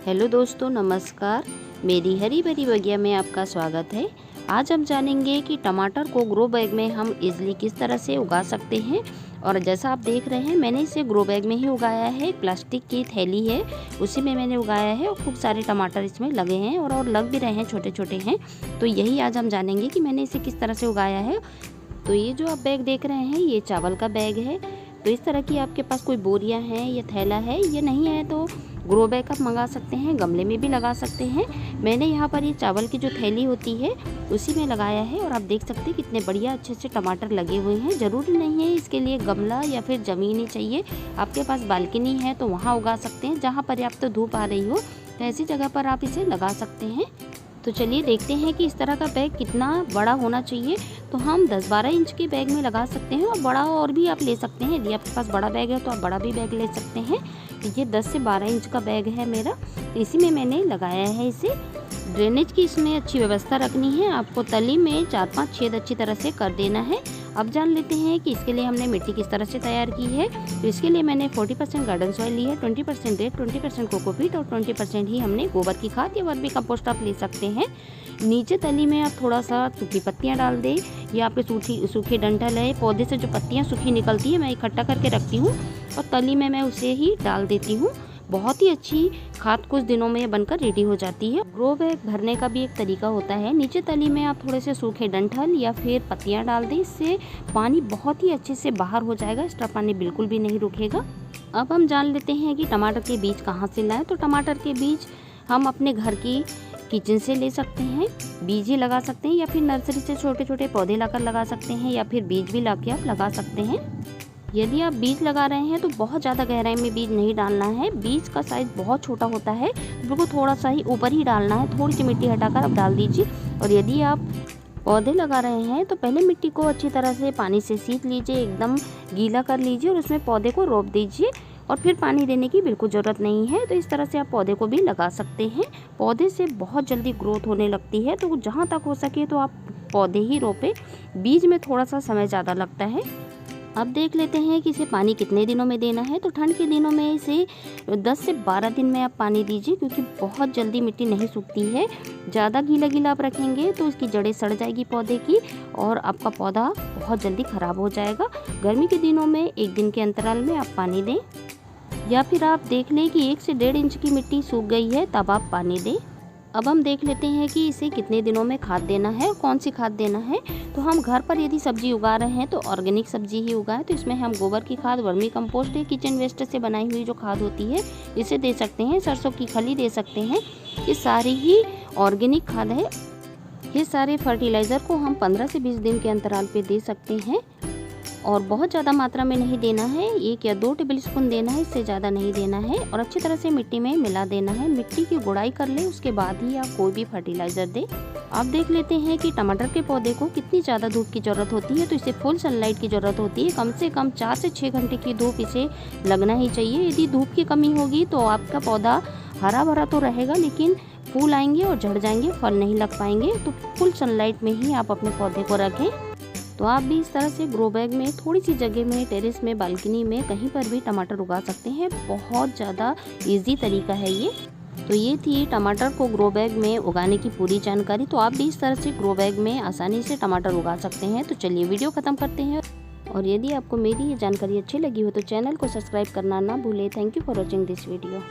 Hello दोस्तों, नमस्कार। मेरी हरी भरी बगिया में आपका स्वागत है। आज हम जानेंगे कि टमाटर को ग्रो बैग में हम इजीली किस तरह से उगा सकते हैं। और जैसा आप देख रहे हैं, मैंने इसे ग्रो बैग में ही उगाया है। प्लास्टिक की थैली है, उसी में मैंने उगाया है और खूब सारे टमाटर इसमें लगे हैं और लग भी रहे हैं, छोटे छोटे हैं। तो यही आज हम जानेंगे कि मैंने इसे किस तरह से उगाया है। तो ये जो आप बैग देख रहे हैं, ये चावल का बैग है। तो इस तरह की आपके पास कोई बोरियां हैं या थैला है, ये नहीं है तो ग्रो बैग आप मंगा सकते हैं, गमले में भी लगा सकते हैं। मैंने यहाँ पर ये चावल की जो थैली होती है उसी में लगाया है और आप देख सकते हैं कितने बढ़िया अच्छे अच्छे टमाटर लगे हुए हैं। ज़रूरी नहीं है इसके लिए गमला या फिर ज़मीन ही चाहिए, आपके पास बालकनी है तो वहाँ उगा सकते हैं। जहाँ पर्याप्त धूप आ रही हो तो ऐसी जगह पर आप इसे लगा सकते हैं। तो चलिए देखते हैं कि इस तरह का बैग कितना बड़ा होना चाहिए। तो हम 10-12 इंच के बैग में लगा सकते हैं और बड़ा और भी आप ले सकते हैं। यदि आपके पास बड़ा बैग है तो आप बड़ा भी बैग ले सकते हैं। ये 10 से 12 इंच का बैग है मेरा, तो इसी में मैंने लगाया है इसे। ड्रेनेज की इसमें अच्छी व्यवस्था रखनी है। आपको तली में 4-5 छेद अच्छी तरह से कर देना है। अब जान लेते हैं कि इसके लिए हमने मिट्टी किस तरह से तैयार की है। तो इसके लिए मैंने 40% गार्डन सॉइल ली है, 20% रेत, 20% कोकोपीट और 20% ही हमने गोबर की खाद या वर्मी कंपोस्ट आप ले सकते हैं। नीचे तली में आप थोड़ा सा सूखी पत्तियां डाल दें या आपके सूखे डंठल है, पौधे से जो पत्तियां सूखी निकलती है मैं इकट्ठा करके रखती हूँ और तली में मैं उसे ही डाल देती हूँ। बहुत ही अच्छी खाद कुछ दिनों में बनकर रेडी हो जाती है। ग्रो बैग भरने का भी एक तरीका होता है। नीचे तली में आप थोड़े से सूखे डंठल या फिर पत्तियां डाल दें, इससे पानी बहुत ही अच्छे से बाहर हो जाएगा, एक्स्ट्रा पानी बिल्कुल भी नहीं रुकेगा। अब हम जान लेते हैं कि टमाटर के बीज कहाँ से लाएं। तो टमाटर के बीज हम अपने घर की किचन से ले सकते हैं, बीज ही लगा सकते हैं या फिर नर्सरी से छोटे छोटे पौधे लाकर लगा सकते हैं या फिर बीज भी लाके आप लगा सकते हैं। यदि आप बीज लगा रहे हैं तो बहुत ज़्यादा गहराई में बीज नहीं डालना है। बीज का साइज़ बहुत छोटा होता है, बिल्कुल थोड़ा सा ही ऊपर ही डालना है। थोड़ी सी मिट्टी हटाकर आप डाल दीजिए। और यदि आप पौधे लगा रहे हैं तो पहले मिट्टी को अच्छी तरह से पानी से सींच लीजिए, एकदम गीला कर लीजिए और उसमें पौधे को रोप दीजिए और फिर पानी देने की बिल्कुल ज़रूरत नहीं है। तो इस तरह से आप पौधे को भी लगा सकते हैं। पौधे से बहुत जल्दी ग्रोथ होने लगती है, तो जहाँ तक हो सके तो आप पौधे ही रोपें। बीज में थोड़ा सा समय ज़्यादा लगता है। अब देख लेते हैं कि इसे पानी कितने दिनों में देना है। तो ठंड के दिनों में इसे 10 से 12 दिन में आप पानी दीजिए, क्योंकि बहुत जल्दी मिट्टी नहीं सूखती है। ज़्यादा गीला गीला आप रखेंगे तो उसकी जड़ें सड़ जाएगी पौधे की और आपका पौधा बहुत जल्दी ख़राब हो जाएगा। गर्मी के दिनों में 1 दिन के अंतराल में आप पानी दें, या फिर आप देख लें कि 1 से 1.5 इंच की मिट्टी सूख गई है तब आप पानी दें। अब हम देख लेते हैं कि इसे कितने दिनों में खाद देना है और कौन सी खाद देना है। तो हम घर पर यदि सब्जी उगा रहे हैं तो ऑर्गेनिक सब्जी ही उगाएं। तो इसमें हम गोबर की खाद, वर्मी कंपोस्ट या किचन वेस्ट से बनाई हुई जो खाद होती है इसे दे सकते हैं। सरसों की खली दे सकते हैं। ये सारी ही ऑर्गेनिक खाद है। ये सारे फर्टिलाइज़र को हम 15 से 20 दिन के अंतराल पे दे सकते हैं और बहुत ज़्यादा मात्रा में नहीं देना है। 1 या 2 टेबल स्पून देना है, इससे ज़्यादा नहीं देना है। और अच्छी तरह से मिट्टी में मिला देना है। मिट्टी की गुड़ाई कर ले, उसके बाद ही आप कोई भी फर्टिलाइज़र दें। आप देख लेते हैं कि टमाटर के पौधे को कितनी ज़्यादा धूप की ज़रूरत होती है। तो इसे फुल सनलाइट की ज़रूरत होती है। कम से कम 4 से 6 घंटे की धूप इसे लगना ही चाहिए। यदि धूप की कमी होगी तो आपका पौधा हरा भरा तो रहेगा, लेकिन फूल आएंगे और झड़ जाएंगे, फल नहीं लग पाएंगे। तो फुल सनलाइट में ही आप अपने पौधे को रखें। तो आप भी इस तरह से ग्रो बैग में थोड़ी सी जगह में, टेरेस में, बालकनी में, कहीं पर भी टमाटर उगा सकते हैं। बहुत ज़्यादा इजी तरीका है ये। तो ये थी टमाटर को ग्रो बैग में उगाने की पूरी जानकारी। तो आप भी इस तरह से ग्रो बैग में आसानी से टमाटर उगा सकते हैं। तो चलिए वीडियो ख़त्म करते हैं। और यदि आपको मेरी ये जानकारी अच्छी लगी हो तो चैनल को सब्सक्राइब करना ना भूलें। Thank you for watching this video.